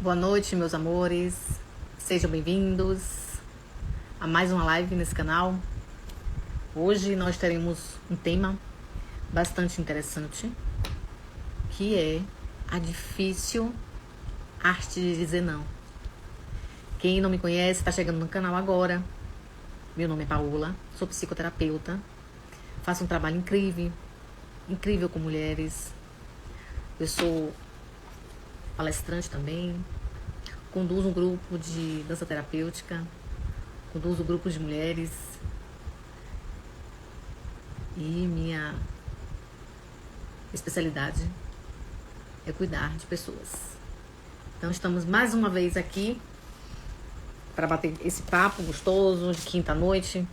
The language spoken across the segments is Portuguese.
Boa noite, meus amores. Sejam bem-vindos a mais uma live nesse canal. Hoje nós teremos um tema bastante interessante, que é a difícil arte de dizer não. Quem não me conhece, está chegando no canal agora. Meu nome é Paola, sou psicoterapeuta. Faço um trabalho incrível com mulheres. Eu sou palestrante também. Conduzo um grupo de dança terapêutica. Conduzo grupos de mulheres. E minha especialidade é cuidar de pessoas. Então estamos mais uma vez aqui para bater esse papo gostoso de quinta-noite,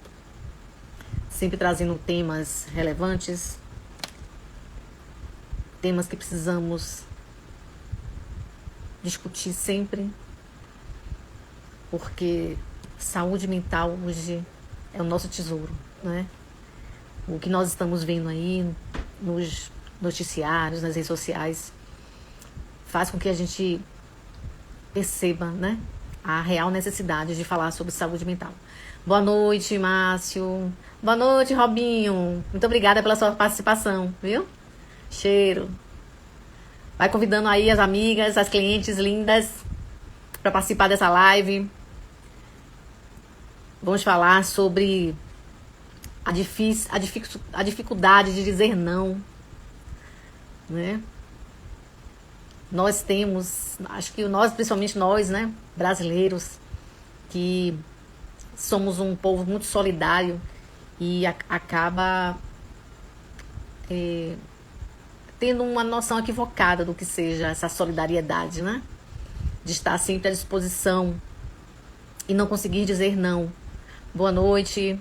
sempre trazendo temas relevantes, temas que precisamos discutir sempre, porque saúde mental hoje é o nosso tesouro, né? O que nós estamos vendo aí nos noticiários, nas redes sociais, faz com que a gente perceba, né, a real necessidade de falar sobre saúde mental. Boa noite, Márcio. Boa noite, Robinho. Muito obrigada pela sua participação, viu? Cheiro. Vai convidando aí as amigas, as clientes lindas para participar dessa live. Vamos falar sobre a dificuldade de dizer não, né? Nós temos, acho que nós, principalmente nós, né, brasileiros, que somos um povo muito solidário e acaba tendo uma noção equivocada do que seja essa solidariedade, né? De estar sempre à disposição e não conseguir dizer não. Boa noite.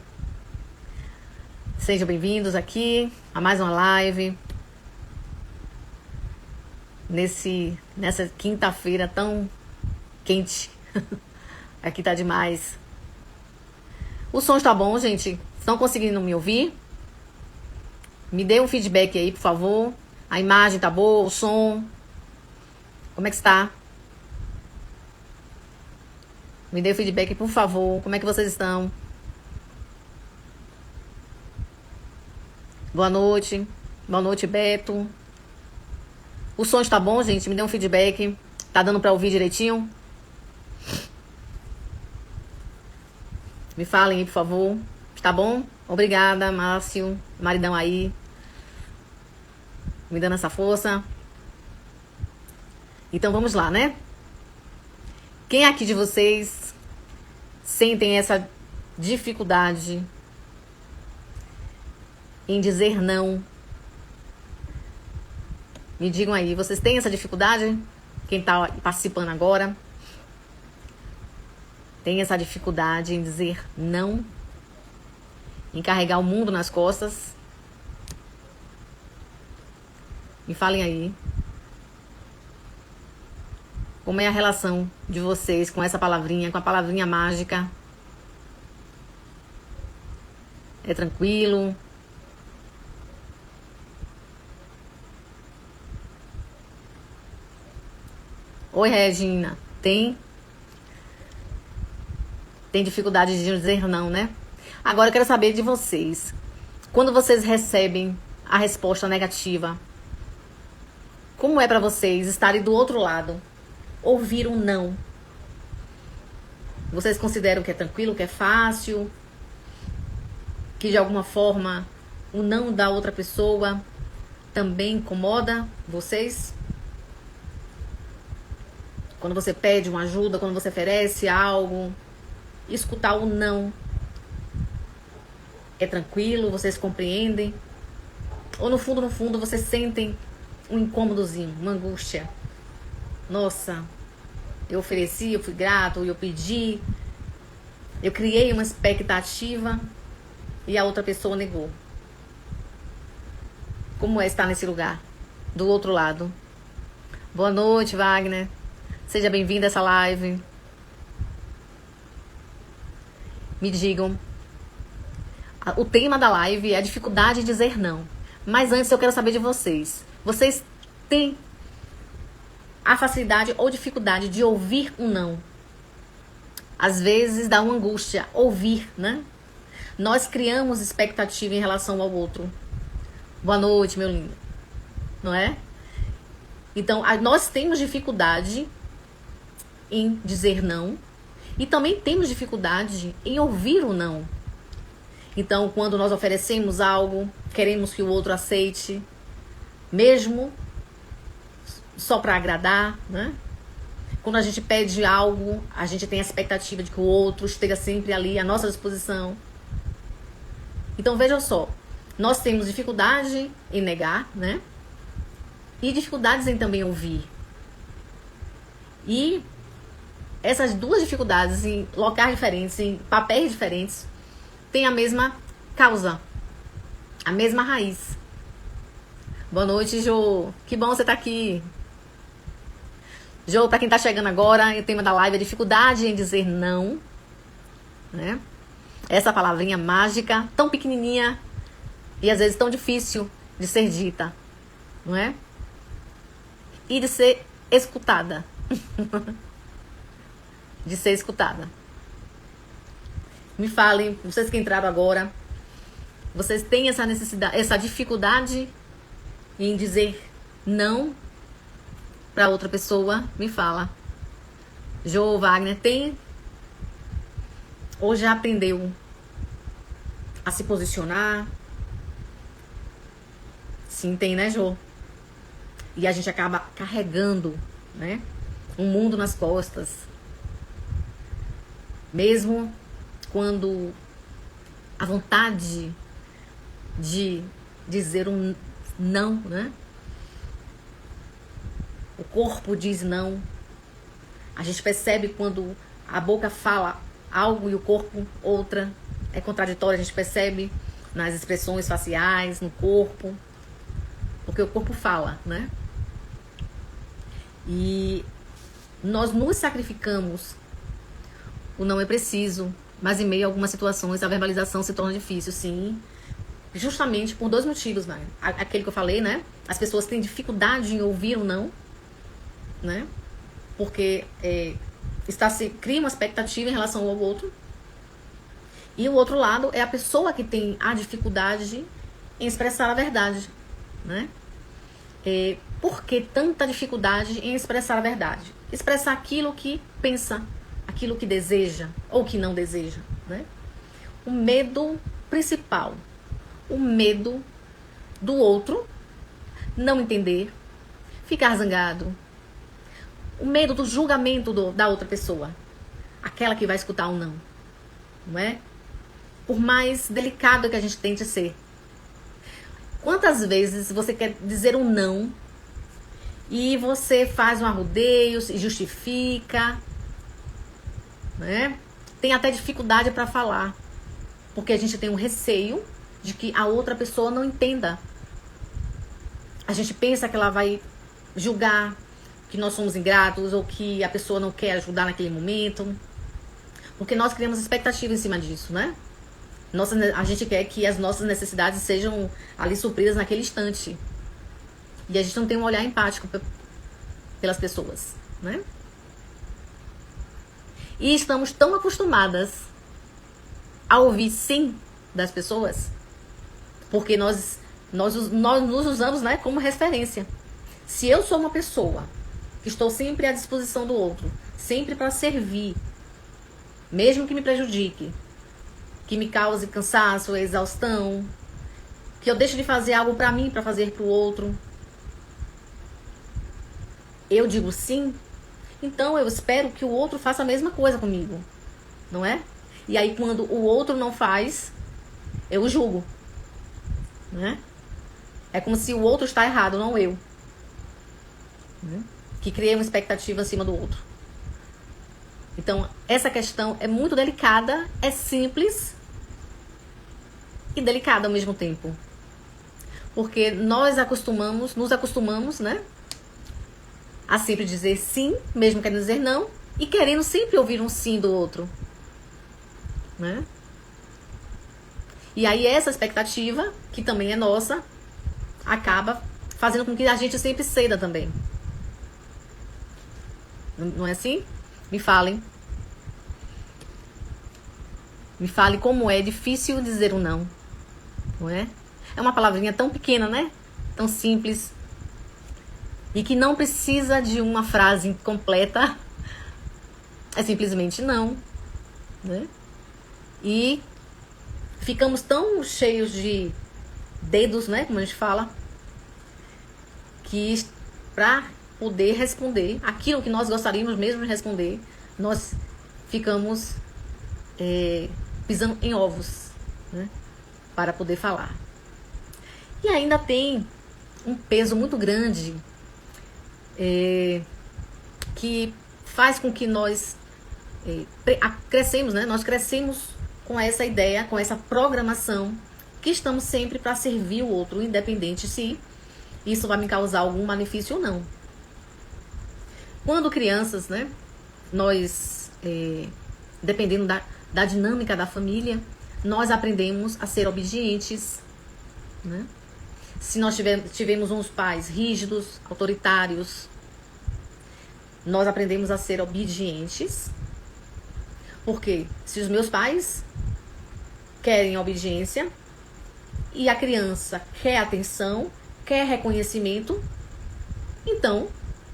Sejam bem-vindos aqui a mais uma live. Nessa quinta-feira tão quente. Aqui tá demais. O som está bom, gente? Estão conseguindo me ouvir? Me dê um feedback aí, por favor. A imagem tá boa, o som. Como é que está? Me dê o feedback, por favor. Como é que vocês estão? Boa noite. Boa noite, Beto. O som está bom, gente? Me dê um feedback. Tá dando pra ouvir direitinho? Me falem aí, por favor. Está bom? Obrigada, Márcio. Maridão aí. Me dando essa força. Então vamos lá, né? Quem aqui de vocês sentem essa dificuldade em dizer não? Me digam aí, vocês têm essa dificuldade? Quem tá participando agora? Tem essa dificuldade em dizer não? Em carregar o mundo nas costas? Me falem aí. Como é a relação de vocês com essa palavrinha, com a palavrinha mágica? É tranquilo? Oi, Regina. Tem dificuldade de dizer não, né? Agora eu quero saber de vocês. Quando vocês recebem a resposta negativa, como é pra vocês estarem do outro lado? Ouvir um não. Vocês consideram que é tranquilo, que é fácil? Que de alguma forma o não da outra pessoa também incomoda vocês? Quando você pede uma ajuda, quando você oferece algo, escutar o não é tranquilo, vocês compreendem? Ou no fundo, vocês sentem um incômodozinho, uma angústia? Nossa, eu ofereci, eu fui grato, eu pedi, eu criei uma expectativa e a outra pessoa negou. Como é estar nesse lugar, do outro lado? Boa noite, Wagner. Seja bem-vindo a essa live. Me digam. O tema da live é a dificuldade de dizer não. Mas antes eu quero saber de vocês. Vocês têm a facilidade ou dificuldade de ouvir um não. Às vezes dá uma angústia ouvir, né? Nós criamos expectativa em relação ao outro. Boa noite, meu lindo. Não é? Então, nós temos dificuldade em dizer não. E também temos dificuldade em ouvir o não. Então, quando nós oferecemos algo, queremos que o outro aceite, mesmo só para agradar, né? Quando a gente pede algo, a gente tem a expectativa de que o outro esteja sempre ali à nossa disposição. Então, veja só, nós temos dificuldade em negar, né? E dificuldades em também ouvir. E essas duas dificuldades em locais diferentes, em papéis diferentes, têm a mesma causa, a mesma raiz. Boa noite, Jô. Que bom você estar aqui. Jô, para quem está chegando agora, o tema da live é dificuldade em dizer não, né? Essa palavrinha mágica, tão pequenininha e às vezes tão difícil de ser dita, não é? E de ser escutada. De ser escutada. Me falem, vocês que entraram agora, vocês têm essa necessidade, essa dificuldade em dizer não para outra pessoa? Me fala. Jô, Wagner, tem ou já aprendeu a se posicionar? Sim, tem, né, Jô? E a gente acaba carregando, né, um mundo nas costas. Mesmo quando a vontade de dizer um não, né? O corpo diz não. A gente percebe quando a boca fala algo e o corpo outra. É contraditório, a gente percebe nas expressões faciais, no corpo. Porque o corpo fala, né? E nós nos sacrificamos. O não é preciso, mas em meio a algumas situações a verbalização se torna difícil, sim. Justamente por dois motivos, né? Aquele que eu falei, né? As pessoas têm dificuldade em ouvir o não, né? Porque cria uma expectativa em relação ao outro. E o outro lado é a pessoa que tem a dificuldade em expressar a verdade, né? Por que tanta dificuldade em expressar a verdade? Expressar aquilo que pensa, aquilo que deseja ou que não deseja, né? O medo principal, o medo do outro não entender, ficar zangado, o medo do julgamento da outra pessoa, aquela que vai escutar um não, não é? Por mais delicado que a gente tente ser. Quantas vezes você quer dizer um não e você faz um arrudeio, se justifica, né? Tem até dificuldade para falar, porque a gente tem um receio de que a outra pessoa não entenda. A gente pensa que ela vai julgar que nós somos ingratos ou que a pessoa não quer ajudar naquele momento, porque nós criamos expectativa em cima disso, né? A gente quer que as nossas necessidades sejam ali supridas naquele instante. E a gente não tem um olhar empático pelas pessoas, né? E estamos tão acostumadas a ouvir sim das pessoas, porque nós nos usamos, né, como referência. Se eu sou uma pessoa que estou sempre à disposição do outro, sempre para servir, mesmo que me prejudique, que me cause cansaço, exaustão, que eu deixe de fazer algo para mim para fazer para o outro, eu digo sim, então eu espero que o outro faça a mesma coisa comigo, não é? E aí quando o outro não faz, eu julgo, né? É como se o outro está errado, não eu, né? Que criei uma expectativa acima do outro. Então essa questão é muito delicada, é simples e delicada ao mesmo tempo, porque nós nos acostumamos, né, a sempre dizer sim, mesmo querendo dizer não, e querendo sempre ouvir um sim do outro, né? E aí essa expectativa, que também é nossa, acaba fazendo com que a gente sempre ceda também. Não é assim? Me falem. Me fale como é difícil dizer um não. Não é? É uma palavrinha tão pequena, né? Tão simples. E que não precisa de uma frase completa. É simplesmente não. Né? E ficamos tão cheios de dedos, né? Como a gente fala. Que para poder responder aquilo que nós gostaríamos mesmo de responder, nós ficamos pisando em ovos, né? Para poder falar. E ainda tem um peso muito grande que faz com que nós crescemos, né? Nós crescemos com essa ideia, com essa programação que estamos sempre para servir o outro, independente se isso vai me causar algum malefício ou não. Quando crianças, né? Nós, dependendo da dinâmica da família, nós aprendemos a ser obedientes, né? Se nós tivemos uns pais rígidos, autoritários, nós aprendemos a ser obedientes. Porque se os meus pais querem obediência e a criança quer atenção, quer reconhecimento, então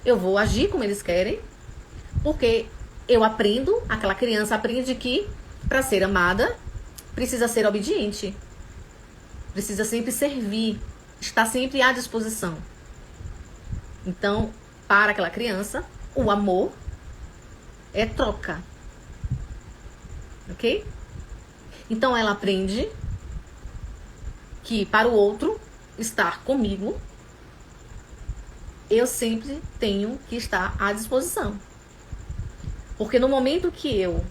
eu vou agir como eles querem, porque eu aprendo, aquela criança aprende que para ser amada precisa ser obediente, precisa sempre servir, está sempre à disposição. Então, para aquela criança, o amor é troca. Ok? Então ela aprende que para o outro estar comigo, eu sempre tenho que estar à disposição. Porque no momento que eu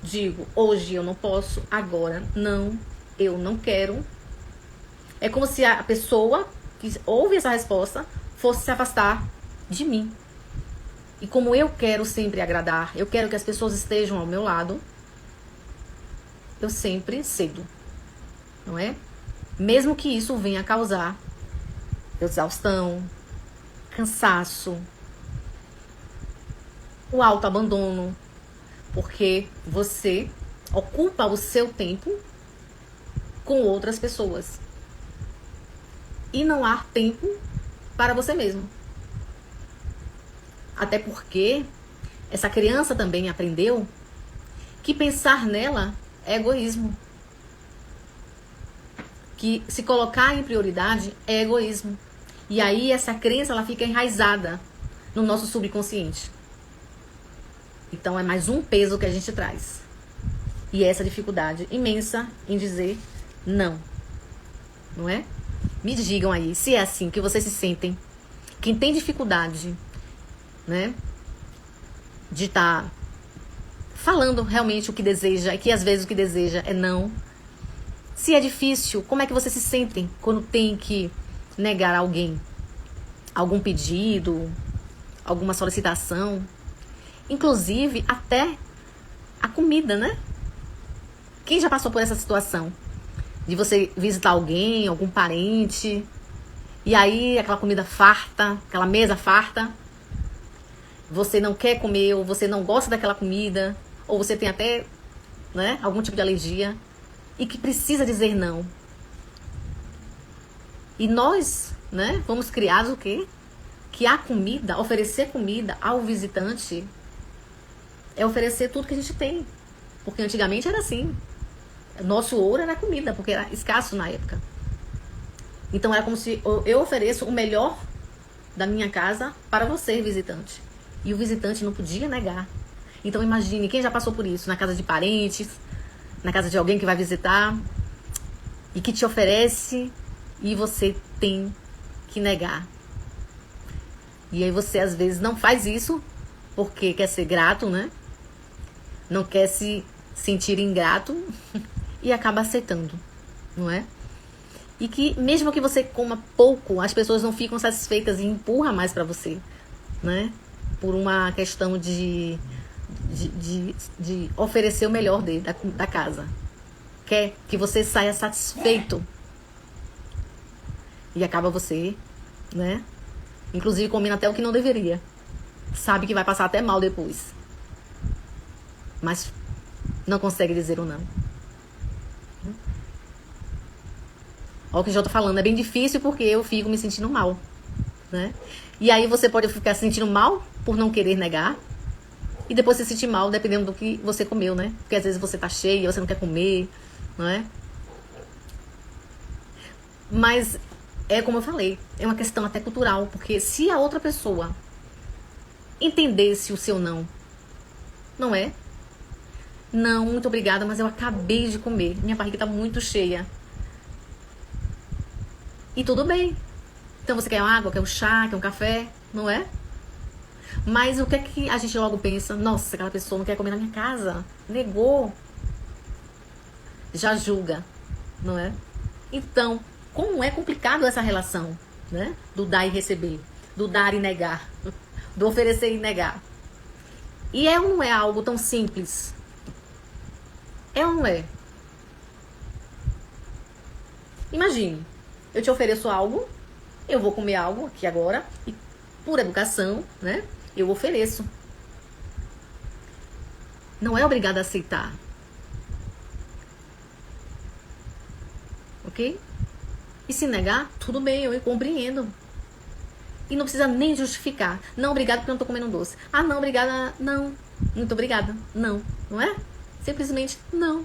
digo, hoje eu não posso, agora não, eu não quero, é como se a pessoa que ouve essa resposta fosse se afastar de mim. E como eu quero sempre agradar, eu quero que as pessoas estejam ao meu lado, eu sempre cedo, não é? Mesmo que isso venha a causar exaustão, cansaço, o autoabandono, porque você ocupa o seu tempo com outras pessoas e não há tempo para você mesmo. Até porque essa criança também aprendeu que pensar nela é egoísmo. Que se colocar em prioridade é egoísmo. E aí essa crença ela fica enraizada no nosso subconsciente. Então é mais um peso que a gente traz. E essa dificuldade imensa em dizer não. Não é? Me digam aí se é assim que vocês se sentem. Quem tem dificuldade, né, de estar falando realmente o que deseja, e que às vezes o que deseja é não. Se é difícil, como é que vocês se sentem quando tem que negar a alguém? Algum pedido, alguma solicitação, inclusive até a comida, né? Quem já passou por essa situação? De você visitar alguém, algum parente, e aí aquela comida farta, aquela mesa farta, você não quer comer, ou você não gosta daquela comida, ou você tem até, né, algum tipo de alergia, e que precisa dizer não. E nós, né, fomos criados o quê? Que a comida, oferecer comida ao visitante é oferecer tudo que a gente tem. Porque antigamente era assim. Nosso ouro era comida, porque era escasso na época. Então era como se eu ofereço o melhor da minha casa para você, visitante. E o visitante não podia negar. Então imagine, quem já passou por isso? Na casa de parentes, na casa de alguém que vai visitar e que te oferece e você tem que negar. E aí você às vezes não faz isso porque quer ser grato, né? Não quer se sentir ingrato e acaba aceitando, não é? E que mesmo que você coma pouco, as pessoas não ficam satisfeitas e empurram mais para você, né? Por uma questão de oferecer o melhor da casa. Quer que você saia satisfeito. E acaba você, né? Inclusive comendo até o que não deveria. sabe que vai passar até mal depois, mas não consegue dizer o não. Olha o que eu já tô falando, é bem difícil porque eu fico me sentindo mal, né? E aí você pode ficar se sentindo mal por não querer negar e depois se sentir mal dependendo do que você comeu, né? Porque às vezes você tá cheia, você não quer comer, não é? Mas é como eu falei, é uma questão até cultural, porque se a outra pessoa entendesse o seu não, não é? Não, muito obrigada, mas eu acabei de comer, minha barriga tá muito cheia. E tudo bem. Então você quer uma água, quer um chá, quer um café, não é? Mas o que é que a gente logo pensa? Nossa, aquela pessoa não quer comer na minha casa, negou. Já julga, não é? Então, como é complicado essa relação, né? Do dar e receber, do dar e negar, do oferecer e negar. E é ou não é algo tão simples? É ou não é? Imagine, eu te ofereço algo, eu vou comer algo aqui agora, e por educação, né? Eu ofereço. Não é obrigado a aceitar. Ok? E se negar, tudo bem, eu compreendo. E não precisa nem justificar. Não, obrigada porque eu não tô comendo um doce. Ah, não, obrigada. Não. Muito obrigada. Não. Não é? Simplesmente não.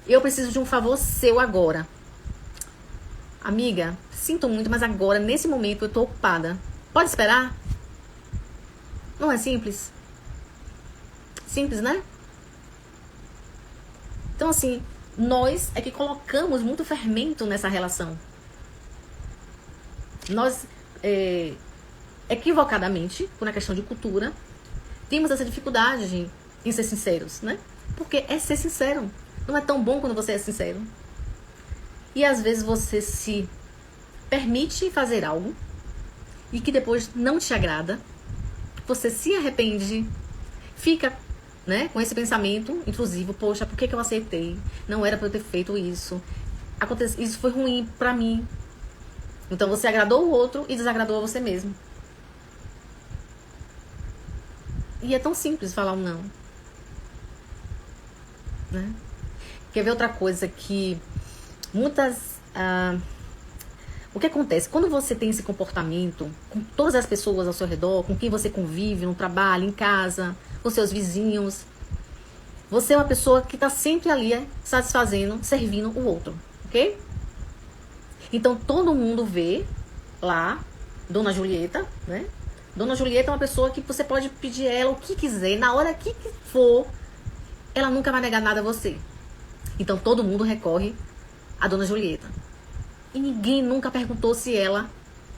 Eu preciso de um favor seu agora. Amiga, sinto muito, mas agora, nesse momento, eu tô ocupada. Pode esperar? Não é simples? Simples, né? Então, assim, nós é que colocamos muito fermento nessa relação. Nós, equivocadamente, por uma questão de cultura, temos essa dificuldade em ser sinceros, né? Porque é ser sincero. Não é tão bom quando você é sincero. E às vezes você se permite fazer algo e que depois não te agrada. Você se arrepende, fica, né, com esse pensamento intrusivo. Poxa, por que eu aceitei? Não era pra eu ter feito isso. Isso foi ruim pra mim. Então você agradou o outro e desagradou a você mesmo. E é tão simples falar um não, né? Quer ver outra coisa que o que acontece? Quando você tem esse comportamento com todas as pessoas ao seu redor, com quem você convive, no trabalho, em casa, com seus vizinhos, você é uma pessoa que está sempre ali satisfazendo, servindo o outro, ok? Então todo mundo vê lá Dona Julieta, né? Dona Julieta é uma pessoa que você pode pedir ela o que quiser, na hora que for, ela nunca vai negar nada a você. Então todo mundo recorre a Dona Julieta. E ninguém nunca perguntou se ela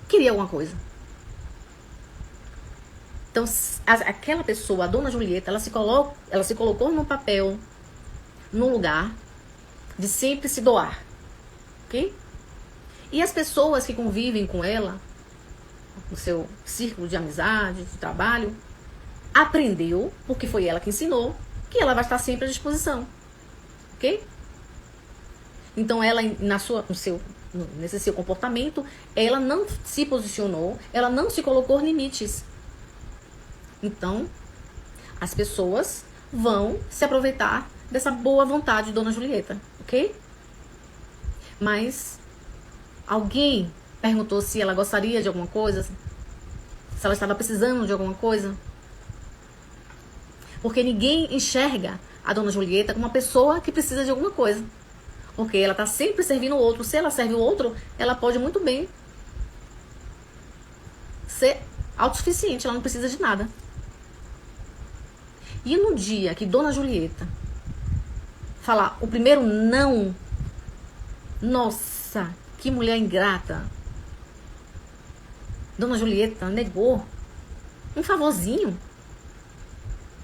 queria alguma coisa. Então aquela pessoa, a Dona Julieta, ela se colocou no papel, no lugar de sempre se doar, ok? E as pessoas que convivem com ela, no seu círculo de amizade, de trabalho, aprendeu, porque foi ela que ensinou, que ela vai estar sempre à disposição, ok? Então ela, nesse seu comportamento, ela não se posicionou, ela não se colocou limites. Então, as pessoas vão se aproveitar dessa boa vontade de Dona Julieta, ok? Mas alguém perguntou se ela gostaria de alguma coisa? Se ela estava precisando de alguma coisa? Porque ninguém enxerga a Dona Julieta como uma pessoa que precisa de alguma coisa. Porque ela está sempre servindo o outro. Se ela serve o outro, ela pode muito bem ser autossuficiente. Ela não precisa de nada. E no dia que Dona Julieta falar o primeiro não, nossa, que mulher ingrata. Dona Julieta negou um favorzinho,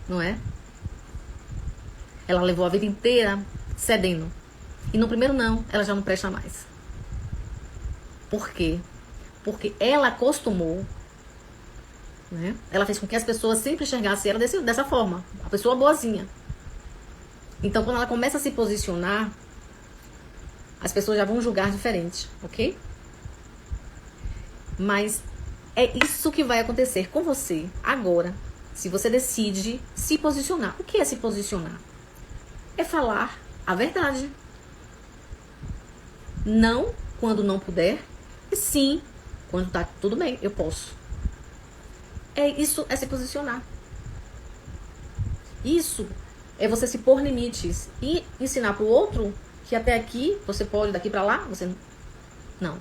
não é? Ela levou a vida inteira cedendo. E no primeiro não, ela já não presta mais. Por quê? Porque ela acostumou, né? Ela fez com que as pessoas sempre enxergassem ela dessa forma. A pessoa boazinha. Então, quando ela começa a se posicionar, as pessoas já vão julgar diferente, ok? Mas É isso que vai acontecer com você agora, se você decide se posicionar. O que é se posicionar? É falar a verdade. Não quando não puder, e sim quando tá tudo bem, eu posso. Isso é se posicionar. Isso é você se pôr limites e ensinar pro outro que até aqui você pode, daqui pra lá, você não.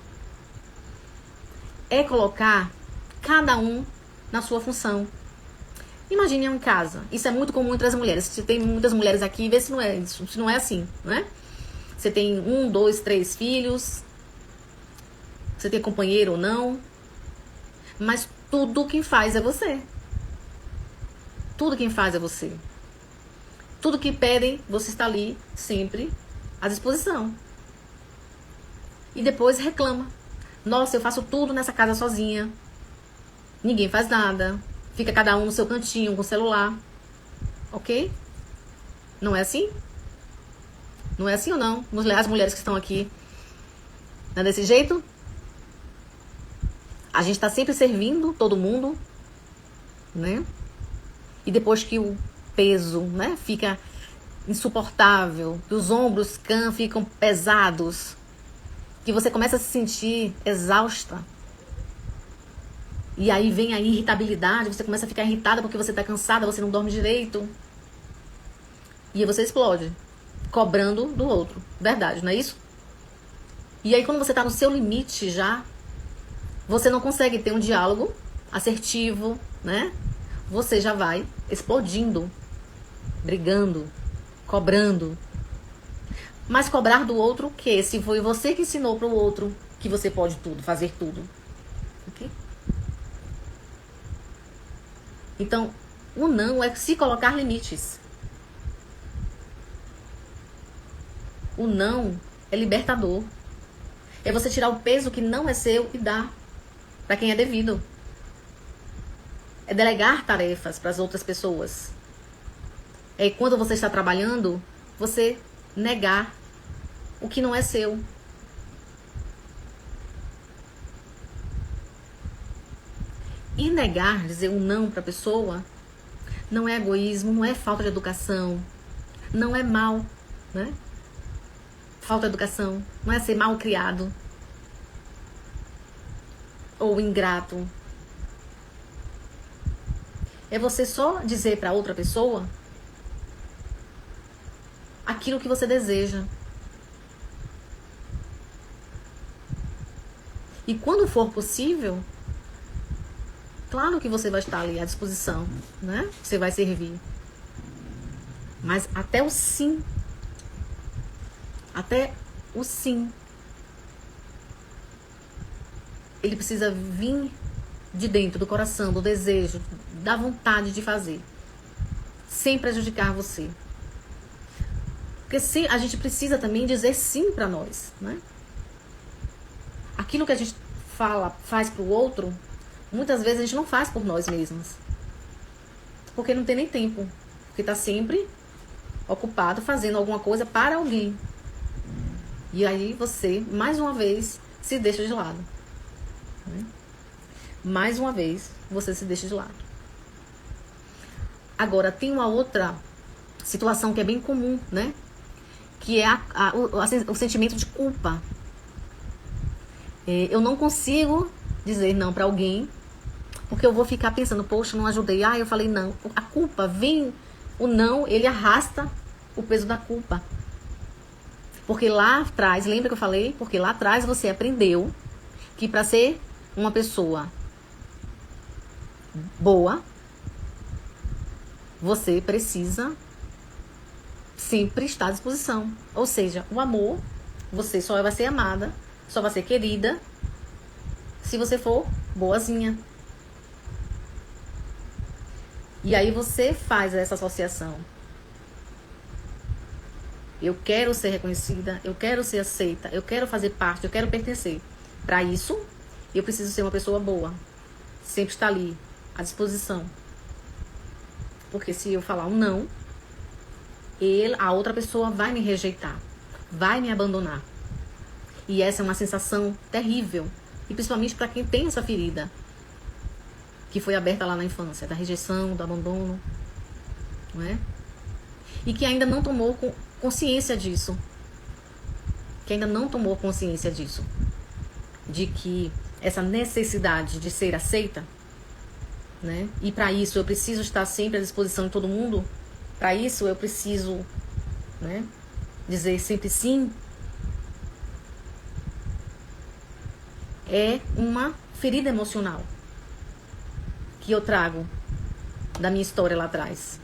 É colocar cada um na sua função. Imagine em casa. Isso é muito comum entre as mulheres. Se tem muitas mulheres aqui, vê se não é isso, se não é assim, né? Você tem 1, 2, 3 filhos. Você tem companheiro ou não. Mas tudo quem faz é você. Tudo quem faz é você. Tudo que pedem, você está ali sempre à disposição. E depois reclama. Nossa, eu faço tudo nessa casa sozinha. Ninguém faz nada. Fica cada um no seu cantinho com o celular. Ok? Não é assim? Não é assim ou não? As mulheres que estão aqui. Não é desse jeito? A gente tá sempre servindo todo mundo, né? E depois que o peso, né, fica insuportável, que os ombros ficam pesados, que você começa a se sentir exausta. E aí vem a irritabilidade, você começa a ficar irritada porque você tá cansada, você não dorme direito. E aí você explode, cobrando do outro. Verdade, não é isso? E aí quando você tá no seu limite já, você não consegue ter um diálogo assertivo, né? Você já vai explodindo, brigando, cobrando. Mas cobrar do outro o quê? Se foi você que ensinou pro outro que você pode tudo, fazer tudo. Ok? Então, o não é se colocar limites. O não é libertador. É você tirar o peso que não é seu e dar para quem é devido. É delegar tarefas para as outras pessoas. É quando você está trabalhando, você negar o que não é seu. E negar, dizer um não para a pessoa, não é egoísmo, não é falta de educação, não é mal, né? Falta de educação, não é ser mal criado ou ingrato. É você só dizer para outra pessoa aquilo que você deseja. E quando for possível, claro que você vai estar ali à disposição, né? Você vai servir. Mas até o sim, ele precisa vir de dentro do coração, do desejo, da vontade de fazer, sem prejudicar você. Porque sim, a gente precisa também dizer sim para nós, né? Aquilo que a gente faz pro outro, muitas vezes a gente não faz por nós mesmos. Porque não tem nem tempo. Porque tá sempre ocupado fazendo alguma coisa para alguém. E aí você, mais uma vez, se deixa de lado. Né? Mais uma vez, você se deixa de lado. Agora, tem uma outra situação que é bem comum, né? Que é o sentimento de culpa. Eu não consigo dizer não para alguém, porque eu vou ficar pensando, poxa, não ajudei. Eu falei não. A culpa vem, o não, ele arrasta o peso da culpa. Porque lá atrás, lembra que eu falei? Porque lá atrás você aprendeu que para ser uma pessoa boa, você precisa sempre estar à disposição. Ou seja, o amor, você só vai ser amada, só vai ser querida se você for boazinha. E aí você faz essa associação. Eu quero ser reconhecida, eu quero ser aceita, eu quero fazer parte, eu quero pertencer. Para isso, eu preciso ser uma pessoa boa. Sempre estar ali, à disposição. Porque se eu falar um não, a outra pessoa vai me rejeitar, vai me abandonar. E essa é uma sensação terrível. E principalmente para quem tem essa ferida. que foi aberta lá na infância, da rejeição, do abandono, não é? E que ainda não tomou consciência disso. Que ainda não tomou consciência disso. De que essa necessidade de ser aceita, né? E para isso eu preciso estar sempre à disposição de todo mundo. Para isso eu preciso, né, dizer sempre sim. É uma ferida emocional que eu trago da minha história lá atrás.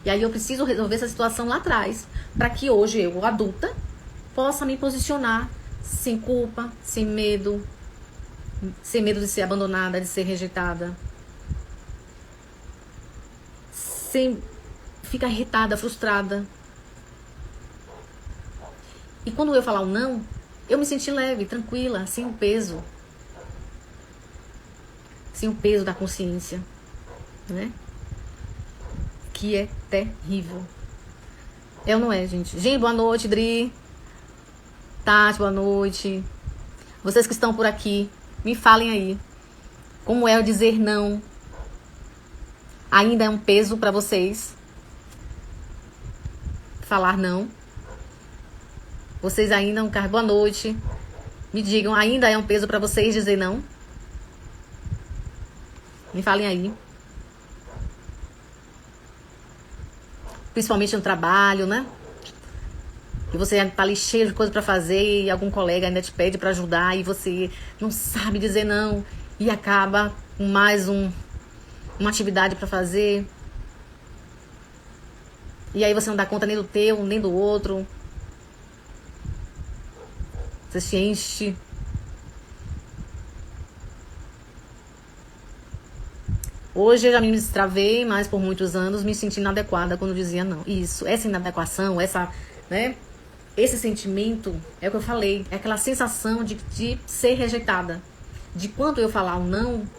E aí eu preciso resolver essa situação lá atrás, para que hoje eu, adulta, possa me posicionar sem culpa, sem medo de ser abandonada, de ser rejeitada, sem ficar irritada, frustrada. E quando eu falar um não, eu me senti leve, tranquila, sem o peso. Sem o peso da consciência, né? Que é terrível. É ou não é, gente? Gente, boa noite, Dri. Tati, boa noite. Vocês que estão por aqui, me falem aí. Como é o dizer não? Ainda é um peso para vocês? Falar não? Vocês ainda, boa noite. Me digam, ainda é um peso para vocês dizer não? Me falem aí. Principalmente no trabalho, né? E você tá ali cheio de coisa para fazer e algum colega ainda te pede para ajudar e você não sabe dizer não e acaba com mais uma atividade para fazer. E aí você não dá conta nem do teu, nem do outro. Você se enche. Hoje eu já me destravei, mas por muitos anos me senti inadequada quando dizia não. Isso, essa inadequação, né? Esse sentimento, é o que eu falei, é aquela sensação de ser rejeitada. De quando eu falar um não,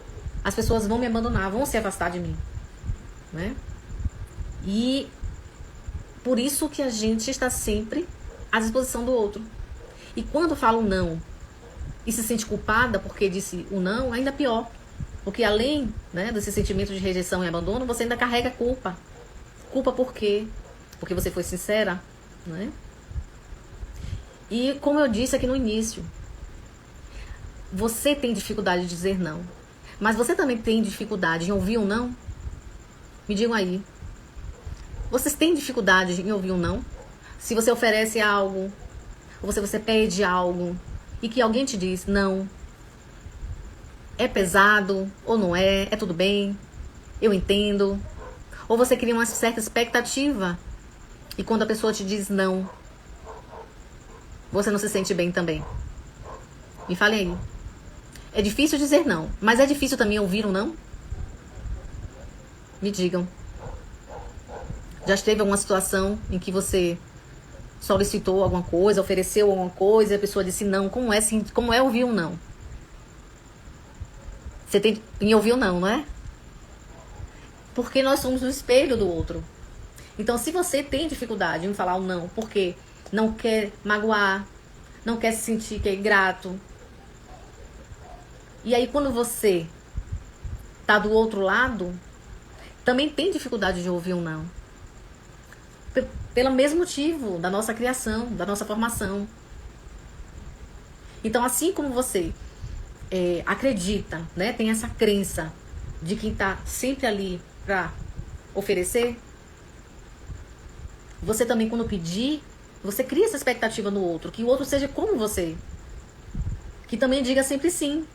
as pessoas vão me abandonar, vão se afastar de mim, né? E por isso que a gente está sempre à disposição do outro. E quando fala um não e se sente culpada porque disse o não, ainda pior. Porque além, né, desse sentimento de rejeição e abandono, você ainda carrega culpa. Culpa por quê? Porque você foi sincera, né? E como eu disse aqui no início, você tem dificuldade de dizer não. Mas você também tem dificuldade em ouvir um não? Me digam aí. Vocês têm dificuldade em ouvir um não? Se você oferece algo, ou se você pede algo, e que alguém te diz não, é pesado, ou não é, é tudo bem, eu entendo. Ou você cria uma certa expectativa, e quando a pessoa te diz não, você não se sente bem também. Me falem aí. É difícil dizer não, mas é difícil também ouvir um não? Me digam. Já esteve alguma situação em que você solicitou alguma coisa, ofereceu alguma coisa, e a pessoa disse não? Como é ouvir um não? Você tem em ouvir um não, não é? Porque nós somos o espelho do outro. Então, se você tem dificuldade em falar um não, porque não quer magoar, não quer se sentir que é ingrato, e aí quando você tá do outro lado, também tem dificuldade de ouvir um não. Pelo mesmo motivo da nossa criação, da nossa formação. Então, assim como você acredita, né, tem essa crença de quem tá sempre ali para oferecer, você também, quando pedir, você cria essa expectativa no outro, que o outro seja como você, que também diga sempre sim.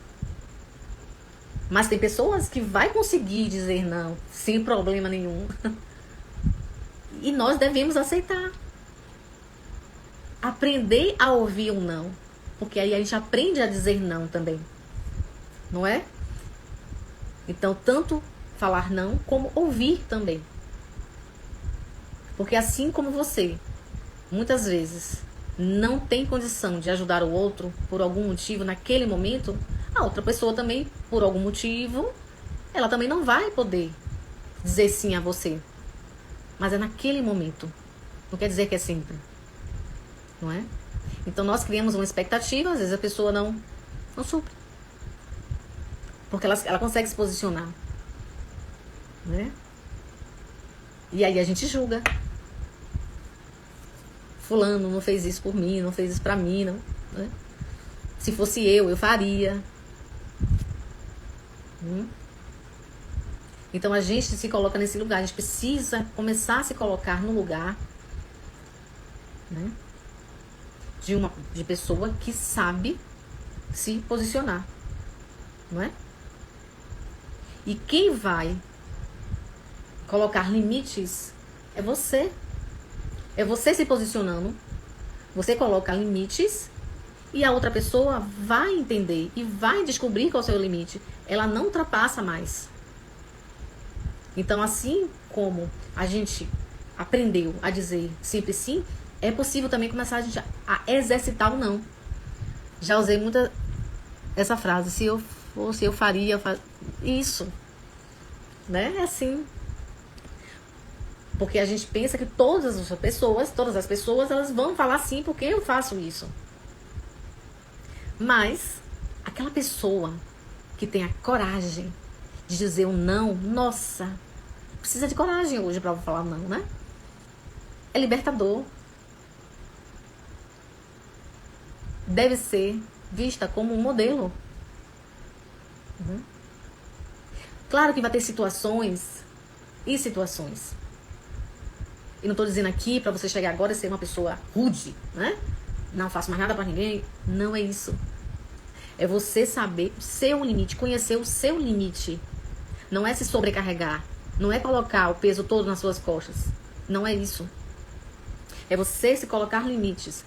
Mas tem pessoas que vai conseguir dizer não sem problema nenhum. E nós devemos aceitar. Aprender a ouvir um não, porque aí a gente aprende a dizer não também. Não é? Então, tanto falar não, como ouvir também. Porque assim como você, muitas vezes, não tem condição de ajudar o outro por algum motivo naquele momento, a outra pessoa também, por algum motivo, ela também não vai poder dizer sim a você. Mas é naquele momento. Não quer dizer que é sempre. Não é? Então, nós criamos uma expectativa, às vezes a pessoa não supre. Porque ela consegue se posicionar, né? E aí a gente julga. Fulano não fez isso por mim, não fez isso pra mim, não, né? Se fosse eu faria. Então a gente se coloca nesse lugar. A gente precisa começar a se colocar no lugar, né, de pessoa que sabe se posicionar, não é? E quem vai colocar limites é você. É você se posicionando. Você coloca limites e a outra pessoa vai entender e vai descobrir qual é o seu limite. Ela não ultrapassa mais. Então, assim como a gente aprendeu a dizer sempre sim, é possível também começar a exercitar o não. Já usei muito essa frase: se eu fosse, eu faria. Isso, né? É assim. Porque a gente pensa que todas as pessoas, elas vão falar sim porque eu faço isso. Mas aquela pessoa que tem a coragem de dizer um não, nossa, precisa de coragem hoje para falar não, né? É libertador. Deve ser vista como um modelo. Claro que vai ter situações e situações. E não estou dizendo aqui para você chegar agora e ser uma pessoa rude, né? Não faço mais nada para ninguém. Não é isso. É você saber o seu limite, conhecer o seu limite. Não é se sobrecarregar. Não é colocar o peso todo nas suas costas. Não é isso. É você se colocar limites.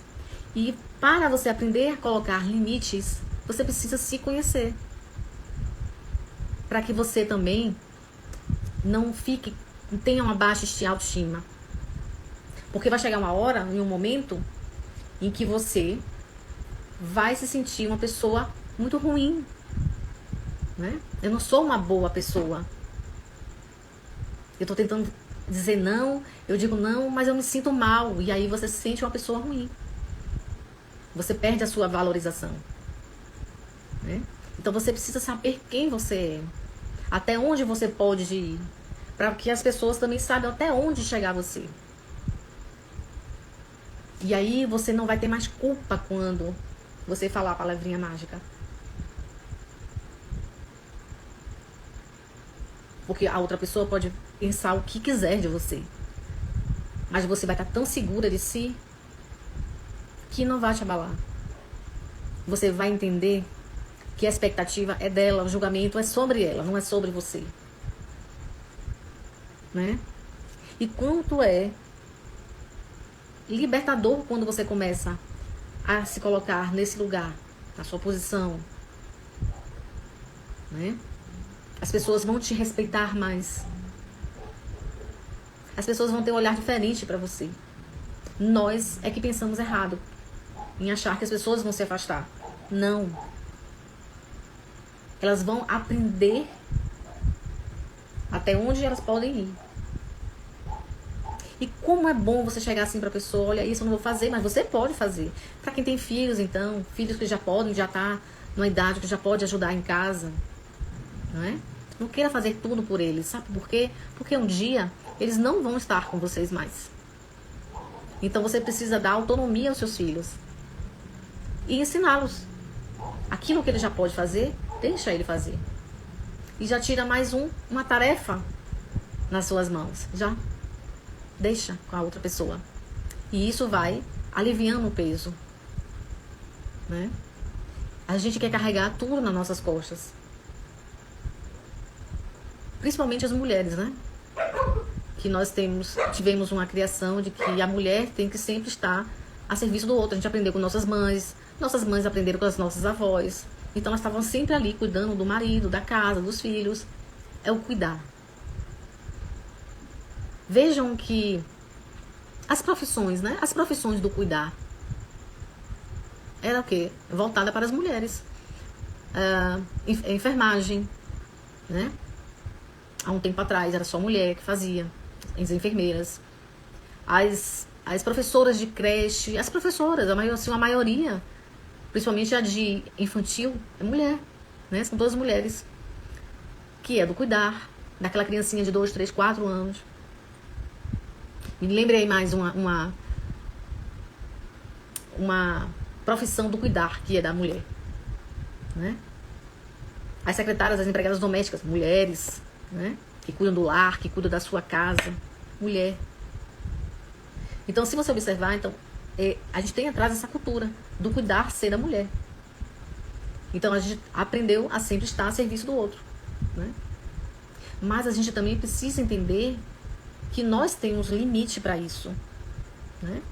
E para você aprender a colocar limites, você precisa se conhecer. Para que você também não tenha uma baixa autoestima. Porque vai chegar uma hora, em um momento, em que você vai se sentir uma pessoa muito ruim, né? Eu não sou uma boa pessoa. Eu tô tentando dizer não, eu digo não, mas eu me sinto mal. E aí você se sente uma pessoa ruim. Você perde a sua valorização, né? Então você precisa saber quem você é. Até onde você pode ir. Para que as pessoas também saibam até onde chegar você. E aí você não vai ter mais culpa quando você falar a palavrinha mágica. Porque a outra pessoa pode pensar o que quiser de você. Mas você vai estar tão segura de si que não vai te abalar. Você vai entender que a expectativa é dela, o julgamento é sobre ela, não é sobre você. Né? E quanto é libertador quando você começa a se colocar nesse lugar, na sua posição, né? As pessoas vão te respeitar mais. As pessoas vão ter um olhar diferente para você. Nós é que pensamos errado em achar que as pessoas vão se afastar. Não. Elas vão aprender até onde elas podem ir. E como é bom você chegar assim pra pessoa: olha, isso eu não vou fazer, mas você pode fazer. Pra quem tem filhos, então, filhos que já tá numa idade que já pode ajudar em casa, não é? Não queira fazer tudo por eles, sabe por quê? Porque um dia eles não vão estar com vocês mais. Então você precisa dar autonomia aos seus filhos e ensiná-los. Aquilo que ele já pode fazer, deixa ele fazer. E já tira mais uma tarefa nas suas mãos. Já deixa com a outra pessoa. E isso vai aliviando o peso, né? A gente quer carregar tudo nas nossas costas. Principalmente as mulheres, né? Que nós tivemos uma criação de que a mulher tem que sempre estar a serviço do outro. A gente aprendeu com nossas mães aprenderam com as nossas avós. Então elas estavam sempre ali cuidando do marido, da casa, dos filhos. É o cuidar. Vejam que as profissões, né? As profissões do cuidar era o quê? Voltada para as mulheres. Enfermagem, né? Há um tempo atrás era só mulher que fazia. As enfermeiras. As professoras de creche. As professoras, a maioria, principalmente a de infantil, é mulher, né? São todas mulheres. que é do cuidar, daquela criancinha de 2, 3, 4 anos. Me lembrei mais uma profissão do cuidar, que é da mulher, né? As secretárias, as empregadas domésticas, mulheres, né? Que cuidam do lar, que cuidam da sua casa, mulher. Então, se você observar, então, a gente tem atrás essa cultura do cuidar ser da mulher. Então, a gente aprendeu a sempre estar a serviço do outro, né? Mas a gente também precisa entender que nós temos limite para isso, né?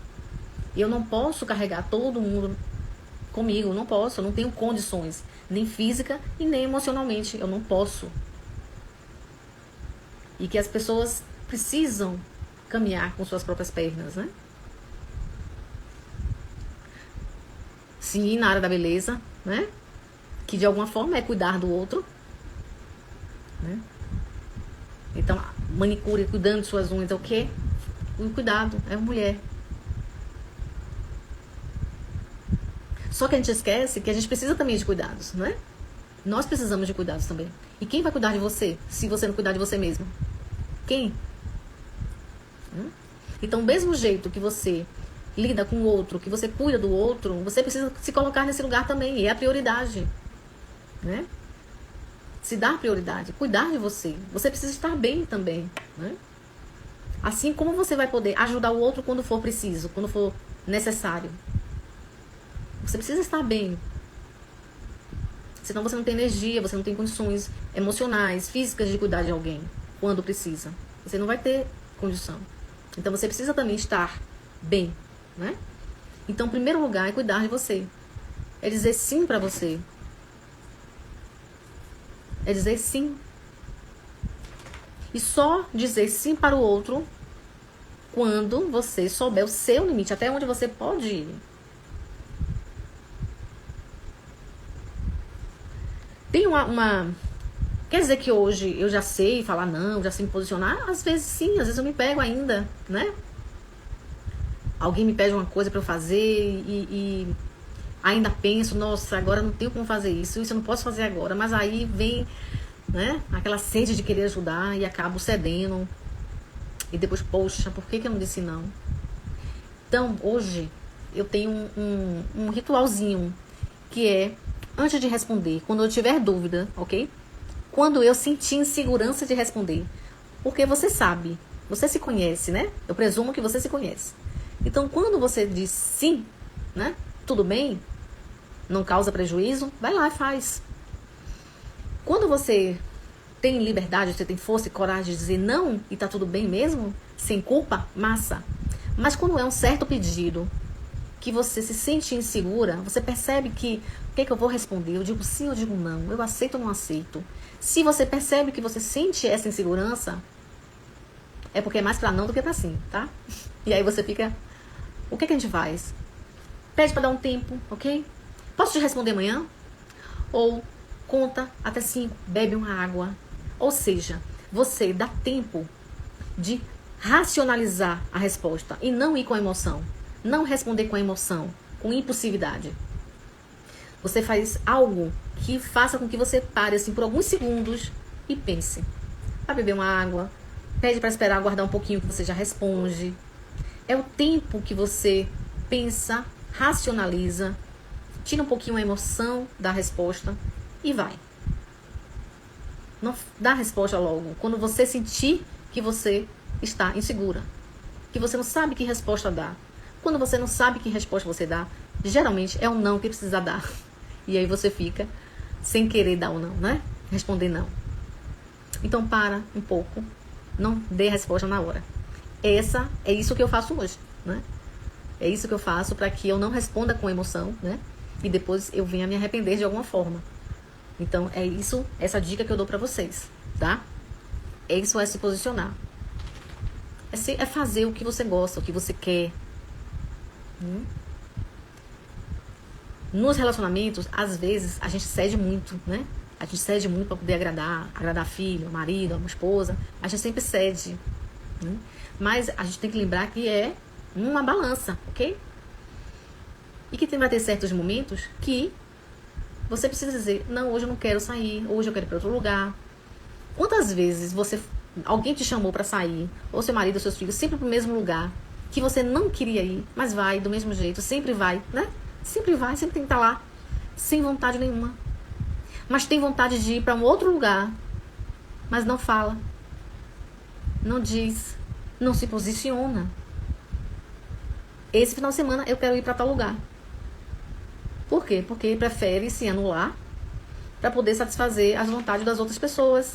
E eu não posso carregar todo mundo comigo, não posso, eu não tenho condições, nem física e nem emocionalmente, eu não posso. E que as pessoas precisam caminhar com suas próprias pernas, né? Sim, na área da beleza, né? Que de alguma forma é cuidar do outro, né? Então, manicure, cuidando de suas unhas, é o quê? O cuidado, é mulher. Só que a gente esquece que a gente precisa também de cuidados, né? Nós precisamos de cuidados também. E quem vai cuidar de você, se você não cuidar de você mesmo? Quem? Então, do mesmo jeito que você lida com o outro, que você cuida do outro, você precisa se colocar nesse lugar também. E é a prioridade, né? Se dar prioridade, cuidar de você. Você precisa estar bem também, né? Assim como você vai poder ajudar o outro quando for preciso, quando for necessário. Você precisa estar bem. Senão você não tem energia, você não tem condições emocionais, físicas de cuidar de alguém quando precisa. Você não vai ter condição. Então você precisa também estar bem, né? Então, em primeiro lugar, é cuidar de você. É dizer sim pra você. É dizer sim. E só dizer sim para o outro quando você souber o seu limite, até onde você pode ir. Tem Quer dizer que hoje eu já sei falar não, já sei me posicionar? Às vezes sim, às vezes eu me pego ainda, né? Alguém me pede uma coisa pra eu fazer e ainda penso, nossa, agora não tenho como fazer isso eu não posso fazer agora. Mas aí vem, né, aquela sede de querer ajudar e acabo cedendo. E depois, poxa, por que eu não disse não? Então, hoje, eu tenho um ritualzinho que é, antes de responder, quando eu tiver dúvida, ok? Quando eu sentir insegurança de responder. Porque você sabe, você se conhece, né? Eu presumo que você se conhece. Então, quando você diz sim, né? Tudo bem, não causa prejuízo, vai lá e faz. Quando você tem liberdade, você tem força e coragem de dizer não e tá tudo bem mesmo, sem culpa, massa. Mas quando é um certo pedido que você se sente insegura, você percebe que o que é que eu vou responder? Eu digo sim, eu digo não, eu aceito ou não aceito. Se você percebe que você sente essa insegurança, é porque é mais pra não do que pra sim, tá? E aí você fica, o que a gente faz? Pede pra dar um tempo, ok? Posso te responder amanhã? Ou conta até 5, bebe uma água. Ou seja, você dá tempo de racionalizar a resposta e não ir com a emoção. Não responder com a emoção, com impulsividade. Você faz algo que faça com que você pare assim por alguns segundos e pense. Vai beber uma água, pede para esperar aguardar um pouquinho que você já responde. É o tempo que você pensa, racionaliza, tira um pouquinho a emoção da resposta e vai. Não dá a resposta logo. Quando você sentir que você está insegura, que você não sabe que resposta dar. Quando você não sabe que resposta você dá, geralmente é um não que precisa dar. E aí você fica sem querer dar um não, né? Responder não. Então para um pouco, não dê a resposta na hora. É isso que eu faço hoje, né? É isso que eu faço para que eu não responda com emoção, né? E depois eu venha me arrepender de alguma forma. Então é isso, essa dica que eu dou para vocês, tá? Isso é se posicionar. É fazer o que você gosta, o que você quer. Nos relacionamentos, às vezes, a gente cede muito, né? A gente cede muito para poder agradar filho, marido, uma esposa. A gente sempre cede, né? Mas a gente tem que lembrar que é uma balança, ok? E que vai ter certos momentos que você precisa dizer, não, hoje eu não quero sair, hoje eu quero ir para outro lugar. Quantas vezes alguém te chamou para sair, ou seu marido, ou seus filhos, sempre pro mesmo lugar, que você não queria ir, mas vai do mesmo jeito, sempre vai, né? Sempre vai, sempre tem que estar lá, sem vontade nenhuma. Mas tem vontade de ir para um outro lugar, mas não fala, não diz, não se posiciona. Esse final de semana eu quero ir para tal lugar. Por quê? Porque prefere se anular para poder satisfazer as vontades das outras pessoas.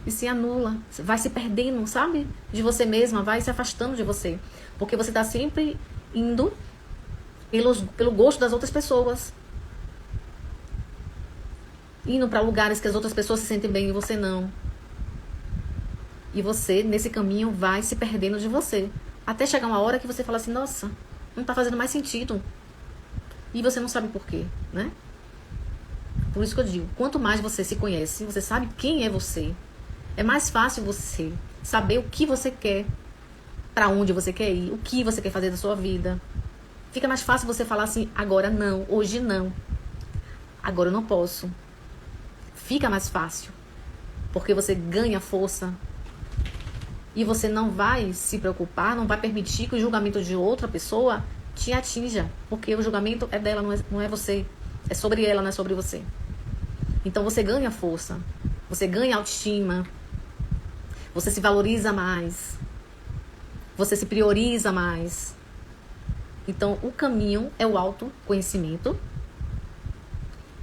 E se anula, vai se perdendo, sabe? De você mesma, vai se afastando de você. Porque você está sempre indo pelo gosto das outras pessoas. Indo para lugares que as outras pessoas se sentem bem e você não. E você, nesse caminho, vai se perdendo de você. Até chegar uma hora que você fala assim, nossa, não tá fazendo mais sentido. E você não sabe por quê, né? Por isso que eu digo, quanto mais você se conhece, você sabe quem é você, é mais fácil você saber o que você quer, para onde você quer ir, o que você quer fazer da sua vida. Fica mais fácil você falar assim, agora não, hoje não, agora eu não posso. Fica mais fácil, porque você ganha força e você não vai se preocupar, não vai permitir que o julgamento de outra pessoa te atinja, porque o julgamento é dela, não é você, é sobre ela, não é sobre você. Então você ganha força, você ganha autoestima, você se valoriza mais, você se prioriza mais. Então o caminho é o autoconhecimento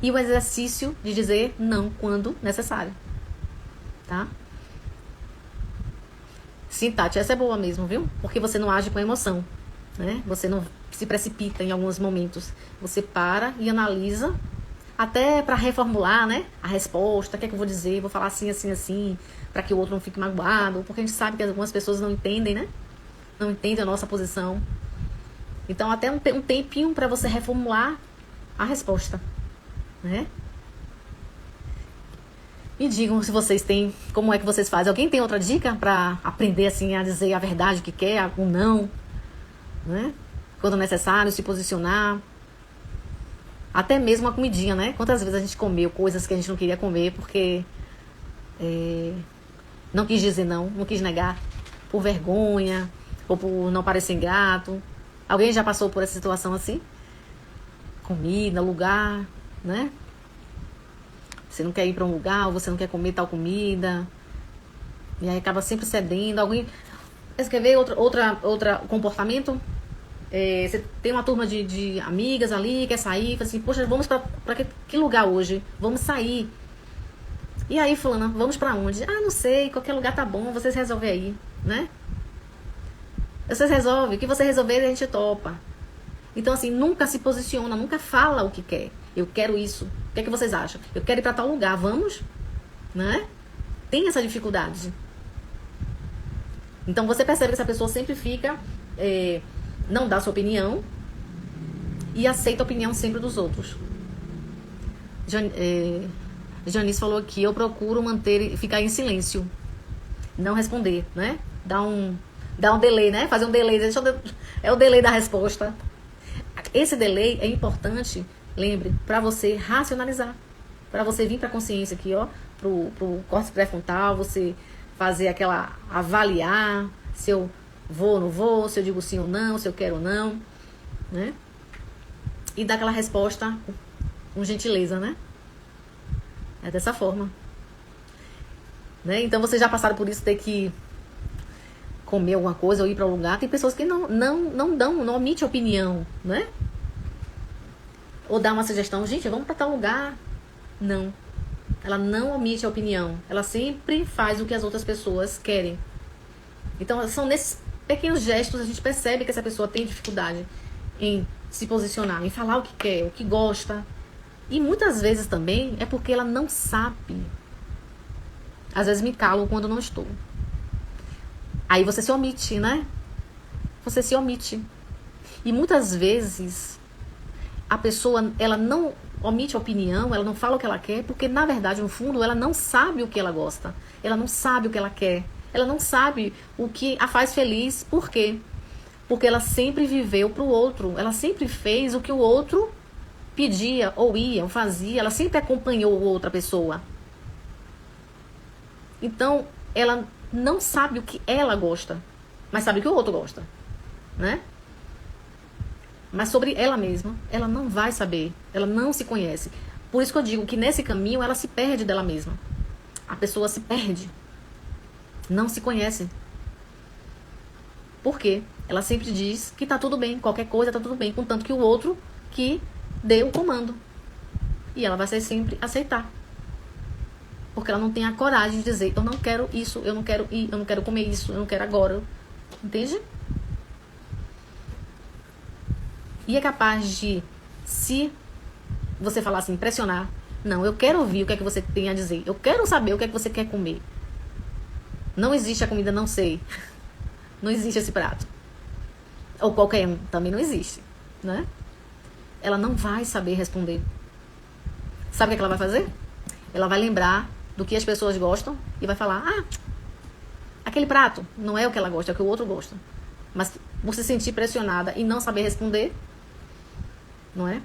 e o exercício de dizer não quando necessário, tá? Sim, Tati, essa é boa mesmo, viu? Porque você não age com emoção, né? Você não se precipita em alguns momentos. Você para e analisa, até para reformular, né? A resposta, o que é que eu vou dizer? Vou falar assim, assim, assim, para que o outro não fique magoado. Porque a gente sabe que algumas pessoas não entendem, né? Não entendem a nossa posição. Então, até um tempinho para você reformular a resposta, né? Me digam se vocês têm, como é que vocês fazem. Alguém tem outra dica para aprender assim a dizer a verdade que quer, ou não, né? Quando necessário, se posicionar. Até mesmo a comidinha, né? Quantas vezes a gente comeu coisas que a gente não queria comer porque não quis dizer não quis negar, por vergonha, ou por não parecer ingrato. Alguém já passou por essa situação assim? Comida, lugar, né? Você não quer ir para um lugar, ou você não quer comer tal comida, e aí acaba sempre cedendo. Alguém... Você quer ver outra comportamento? Você tem uma turma de amigas ali, quer sair, fala assim, poxa, vamos para que lugar hoje? Vamos sair. E aí, fulana, vamos para onde? Ah, não sei, qualquer lugar tá bom, vocês resolvem aí, né? Vocês resolvem, o que você resolver a gente topa. Então, assim, nunca se posiciona, nunca fala o que quer. Eu quero isso. O que é que vocês acham? Eu quero ir para tal lugar, vamos? Né? Tem essa dificuldade. Então, você percebe que essa pessoa sempre fica... não dá sua opinião e aceita a opinião sempre dos outros. Janice falou aqui, eu procuro ficar em silêncio, não responder, né? Dá um delay, né? Fazer um delay, é o delay da resposta. Esse delay é importante, lembre, para você racionalizar, para você vir para a consciência aqui, ó, pro córtex pré-frontal, você fazer aquela avaliar se eu vou ou não vou, se eu digo sim ou não, se eu quero ou não, né? E dar aquela resposta com gentileza, né? É dessa forma. Né? Então, vocês já passaram por isso, ter que comer alguma coisa ou ir para um lugar. Tem pessoas que não omite opinião, né? Ou dá uma sugestão, gente, vamos para tal lugar. Não. Ela não omite a opinião. Ela sempre faz o que as outras pessoas querem. Então, são nesses pequenos gestos a gente percebe que essa pessoa tem dificuldade em se posicionar, em falar o que quer, o que gosta. E muitas vezes também é porque ela não sabe. Às vezes me calo quando não estou. Aí você se omite, né? Você se omite. E muitas vezes a pessoa, ela não omite a opinião, ela não fala o que ela quer, porque na verdade, no fundo, ela não sabe o que ela gosta. Ela não sabe o que ela quer. Ela não sabe o que a faz feliz. Por quê? Porque ela sempre viveu para o outro. Ela sempre fez o que o outro pedia, ou ia, ou fazia. Ela sempre acompanhou outra pessoa. Então, ela não sabe o que ela gosta, mas sabe o que o outro gosta, né? Mas sobre ela mesma, ela não vai saber, ela não se conhece. Por isso que eu digo que nesse caminho ela se perde dela mesma. A pessoa se perde, não se conhece. Por quê? Ela sempre diz que tá tudo bem, qualquer coisa tá tudo bem, contanto que o outro que dê o comando. E ela vai sempre aceitar. Porque ela não tem a coragem de dizer, eu não quero isso, eu não quero ir, eu não quero comer isso, eu não quero agora. Entende? E é capaz de, se você falar assim, pressionar, não, eu quero ouvir o que é que você tem a dizer, eu quero saber o que é que você quer comer. Não existe a comida não sei. Não existe esse prato. Ou qualquer um, também não existe, né? Ela não vai saber responder. Sabe o que ela vai fazer? Ela vai lembrar do que as pessoas gostam e vai falar, aquele prato não é o que ela gosta, é o que o outro gosta. Mas por se sentir pressionada e não saber responder, não é?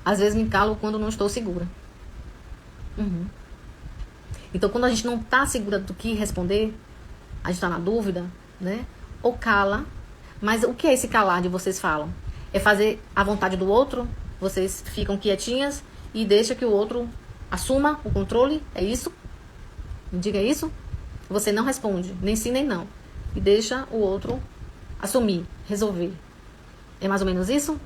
Às vezes me calo quando não estou segura. Então, quando a gente não está segura do que responder, a gente está na dúvida, né? Ou cala. Mas o que é esse calar de vocês falam? É fazer a vontade do outro? Vocês ficam quietinhas e deixa que o outro assuma o controle? É isso? Me diga isso? Você não responde, nem sim nem não. E deixa o outro assumir, resolver. É mais ou menos isso?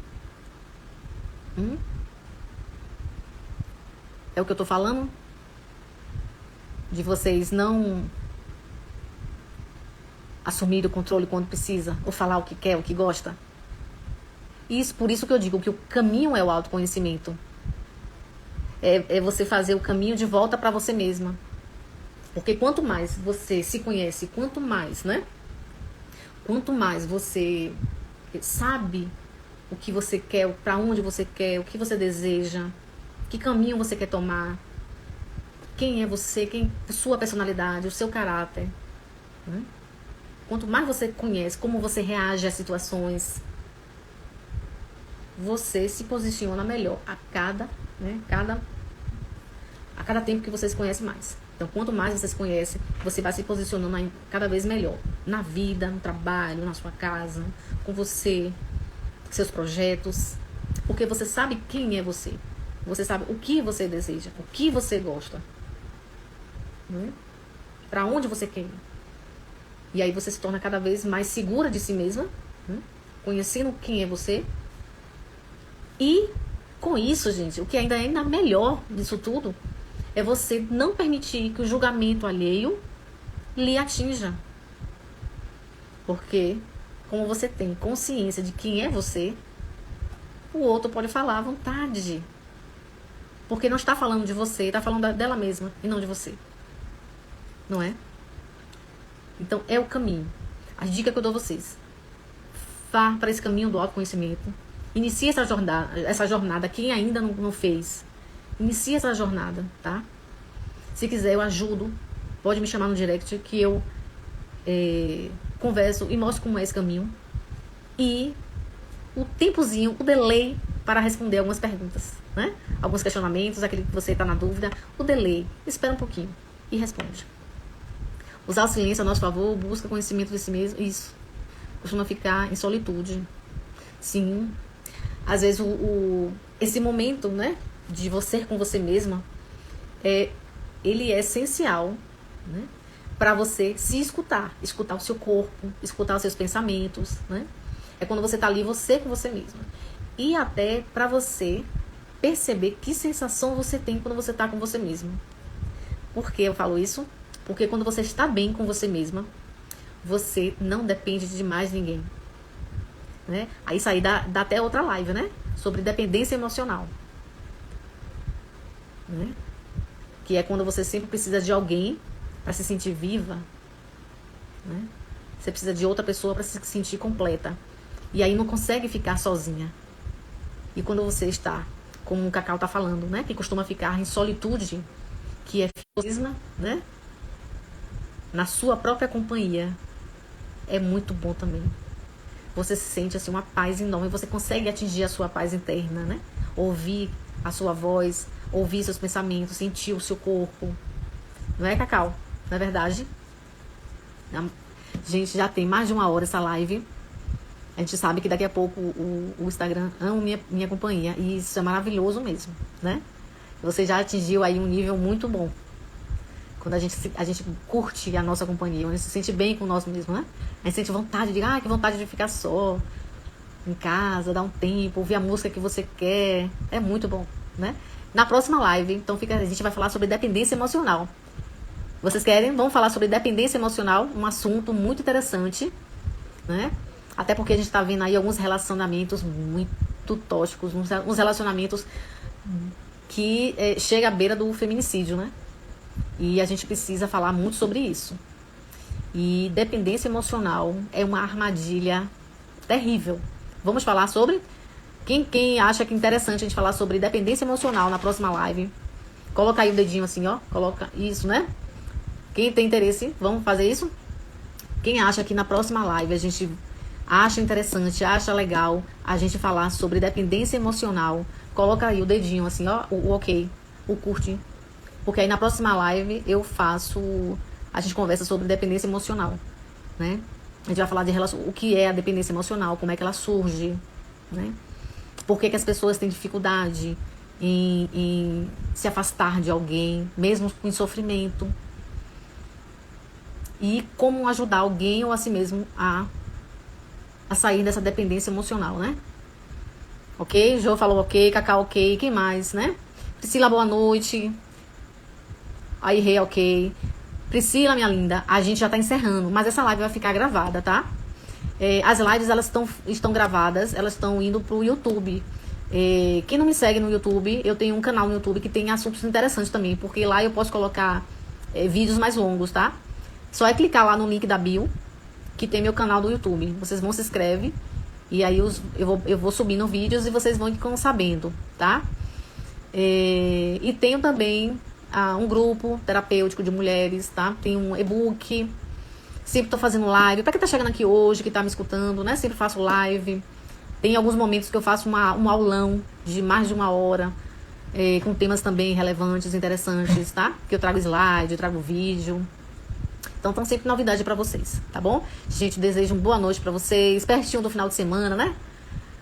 É o que eu tô falando? De vocês não assumir o controle quando precisa, ou falar o que quer, o que gosta. Isso, por isso que eu digo que o caminho é o autoconhecimento. É você fazer o caminho de volta para você mesma. Porque quanto mais você se conhece, quanto mais, né? Quanto mais você sabe o que você quer, para onde você quer, o que você deseja, que caminho você quer tomar, quem é você, a sua personalidade, o seu caráter, né? Quanto mais você conhece, como você reage às situações, você se posiciona melhor a cada tempo que você se conhece mais. Então, quanto mais você se conhece, você vai se posicionando cada vez melhor. Na vida, no trabalho, na sua casa, com você, seus projetos. Porque você sabe quem é você. Você sabe o que você deseja, o que você gosta. Né? Para onde você quer ir. E aí você se torna cada vez mais segura de si mesma, né? Conhecendo quem é você. E com isso, gente, o que ainda é melhor disso tudo é você não permitir que o julgamento alheio lhe atinja. Porque, como você tem consciência de quem é você, o outro pode falar à vontade. Porque não está falando de você, está falando dela mesma e não de você. Não é? Então, é o caminho. A dica que eu dou a vocês. Vá para esse caminho do autoconhecimento. Inicie essa jornada. Quem ainda não fez, inicie essa jornada, tá? Se quiser, eu ajudo. Pode me chamar no direct que eu converso e mostro como é esse caminho. E o tempozinho, o delay para responder algumas perguntas, né? Alguns questionamentos, aquele que você está na dúvida. O delay. Espera um pouquinho e responde. Usar o silêncio a nosso favor, busca conhecimento de si mesmo. Isso. Costuma ficar em solitude. Sim. Às vezes esse momento, né, de você com você mesma, ele é essencial, né, para você se escutar. Escutar o seu corpo, escutar os seus pensamentos, né? É quando você tá ali, você com você mesma. E até para você perceber que sensação você tem quando você tá com você mesma. Por que eu falo isso? Porque quando você está bem com você mesma, você não depende de mais ninguém. Né? Aí isso aí dá até outra live, né? Sobre dependência emocional. Né? Que é quando você sempre precisa de alguém para se sentir viva. Né? Você precisa de outra pessoa para se sentir completa. E aí não consegue ficar sozinha. E quando você está, como o Cacau está falando, né? Que costuma ficar em solitude, que é fiosismo, né? Na sua própria companhia, é muito bom também. Você se sente assim uma paz enorme, você consegue atingir a sua paz interna, né? Ouvir a sua voz, ouvir seus pensamentos, sentir o seu corpo. Não é, Cacau? Não é verdade? Gente, já tem mais de 1 hora essa live. A gente sabe que daqui a pouco o Instagram ama minha companhia. E isso é maravilhoso mesmo, né? Você já atingiu aí um nível muito bom. Quando a gente curte a nossa companhia, a gente se sente bem com nós mesmos, né? A gente sente vontade de, que vontade de ficar só em casa, dar um tempo, ouvir a música que você quer. É muito bom, né? Na próxima live, então a gente vai falar sobre dependência emocional. Vocês querem? Vamos falar sobre dependência emocional, um assunto muito interessante, né? Até porque a gente tá vendo aí alguns relacionamentos muito tóxicos, uns relacionamentos que chega à beira do feminicídio, né? E a gente precisa falar muito sobre isso. E dependência emocional é uma armadilha terrível. Vamos falar sobre? Quem acha que é interessante a gente falar sobre dependência emocional na próxima live, coloca aí o dedinho assim, ó. Coloca isso, né? Quem tem interesse, vamos fazer isso? Quem acha que na próxima live a gente acha interessante, acha legal a gente falar sobre dependência emocional, coloca aí o dedinho assim, ó, o ok, o curte. Porque aí na próxima live a gente conversa sobre dependência emocional, né? A gente vai falar de o que é a dependência emocional, como é que ela surge, né? Por que as pessoas têm dificuldade em se afastar de alguém, mesmo em sofrimento. E como ajudar alguém ou a si mesmo a sair dessa dependência emocional, né? Ok? Jô falou ok, Cacau ok, quem mais, né? Priscila, boa noite. Aí, Rei, ok. Priscila, minha linda, a gente já tá encerrando, mas essa live vai ficar gravada, tá? As lives, elas estão gravadas, elas estão indo pro YouTube. Quem não me segue no YouTube, eu tenho um canal no YouTube que tem assuntos interessantes também, porque lá eu posso colocar vídeos mais longos, tá? Só é clicar lá no link da bio, que tem meu canal do YouTube. Vocês vão se inscrever e aí eu vou subindo vídeos e vocês vão ficando sabendo, tá? E tenho também um grupo terapêutico de mulheres, tá? Tem um e-book. Sempre tô fazendo live. Pra quem tá chegando aqui hoje, que tá me escutando, né? Sempre faço live. Tem alguns momentos que eu faço um aulão de mais de 1 hora, com temas também relevantes, interessantes, tá? Que eu trago slide, eu trago vídeo. Então, estão sempre novidade pra vocês, tá bom? Gente, desejo uma boa noite pra vocês. Pertinho do final de semana, né?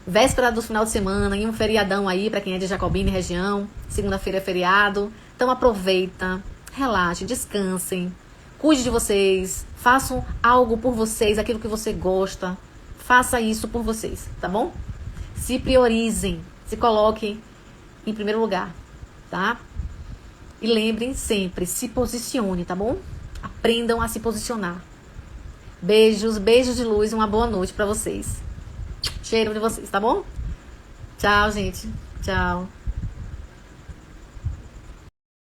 Véspera do final de semana, e um feriadão aí pra quem é de Jacobina e região. Segunda-feira é feriado. Então, aproveita, relaxe, descansem. Cuide de vocês. Façam algo por vocês, aquilo que você gosta. Faça isso por vocês, tá bom? Se priorizem. Se coloquem em primeiro lugar, tá? E lembrem sempre, se posicione, tá bom? Aprendam a se posicionar. Beijos, beijos de luz, uma boa noite pra vocês. Cheiro de vocês, tá bom? Tchau, gente. Tchau.